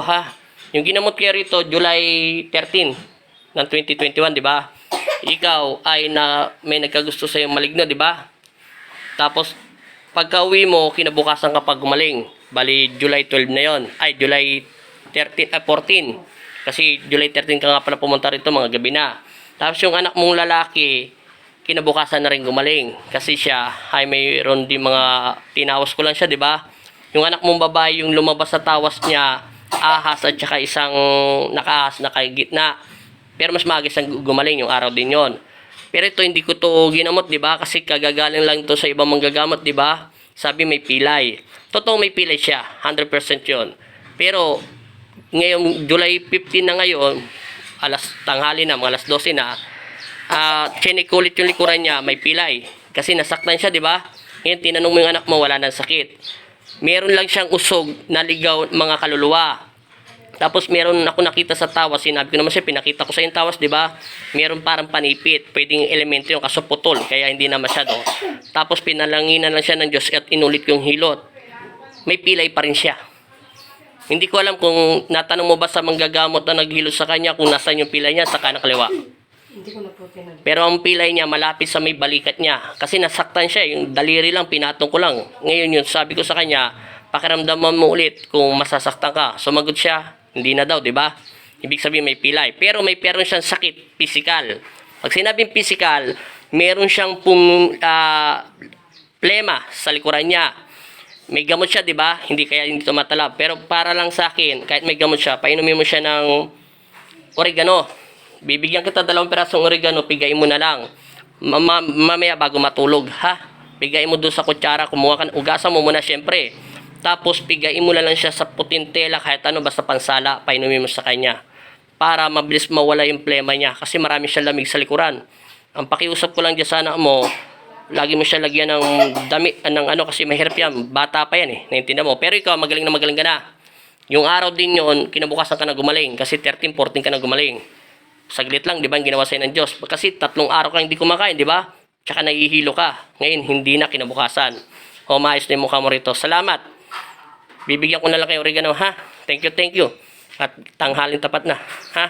Ha? Yung ginamot kayo rito, July 13 ng 2021, di ba? Ikaw ay may nagkagusto sa yung maligno, di ba? Tapos, pagka-uwi mo, kinabukasan kapag gumaling. Bali, July 12 na yon. Ay, July 14. Kasi July 13 ka nga pala pumunta rito, mga gabi na. Tapos yung anak mong lalaki, kinabukasan na rin gumaling. Kasi siya, ay mayroon din mga, tinawas ko lang siya, di ba? Yung anak mong babae, yung lumabas sa tawas niya, ahas at saka isang nakaahas na kay gitna. Pero mas maaga siyang gumaling, yung araw din yon. Pero ito hindi ko to ginamot, 'di ba? Kasi kagagaling lang to sa ibang manggagamot, 'di ba? Sabi may pilay. Totoo may pilay siya, 100% 'yon. Pero ngayong July 15 na ngayon, alas tanghali na, mga alas 12 na, chinik ulit yung likuran niya, may pilay. Kasi nasaktan siya, 'di ba? Ngayon tinanong mo yung anak mo, wala nang sakit. Meron lang siyang usog na ligaw mga kaluluwa. Tapos meron ako nakita sa tawas, sinabi ko naman siya, pinakita ko sa yung tawas, di ba? Meron parang panipit, pwedeng elemento yung kaso putol, kaya hindi na masyado. Tapos pinalanginan lang siya ng Diyos at inulit yung hilot. May pilay pa rin siya. Hindi ko alam kung natanong mo ba sa manggagamot na naghilot sa kanya kung nasaan yung pilay niya, sa kanan kaliwa. Hindi ko na po tinanong. Pero ang pilay niya malapit sa may balikat niya. Kasi nasaktan siya, yung daliri lang, pinatong ko lang. Ngayon yun, sabi ko sa kanya, pakiramdaman mo ulit kung masasaktan ka. Sumagot siya, hindi na daw, di ba? Ibig sabihin may pilay. Pero meron siyang sakit, physical. Pag sinabing physical, meron siyang plema sa likuran niya. May gamot siya, di ba? Hindi kaya hindi tumatalab. Pero para lang sa akin, kahit may gamot siya, painumin mo siya ng oregano. Bibigyan kita 2 pirasong oregano, pigain mo na lang. Mamaya bago matulog, ha? Pigain mo doon sa kutsara, kumuha ka, ugasan mo muna syempre. Tapos pigain mo na lang siya sa puting tela, kahit ano, basta pansala, painumin mo sa kanya. Para mabilis mawala yung plema niya. Kasi marami siyang lamig sa likuran. Ang pakiusap ko lang dyan sa anak mo, lagi mo siya lagyan ng damit, ng ano, kasi mahirap yan. Bata pa yan eh, naintindihan mo. Pero ikaw, magaling ka na. Yung araw din yon, kinabukasan ka na gumaling. Kasi 13, 14 ka na gumaling. Saglit lang, di ba, yung ginawa sa'yo ng Diyos. Kasi 3 araw ka hindi kumakain, di ba? Tsaka nahihilo ka. Ngayon, hindi na kinabukasan. O, maayos na yung mukha mo rito. Salamat. Bibigyan ko na lang kayo oregano, ha? Thank you. At tanghalin tapat na, ha?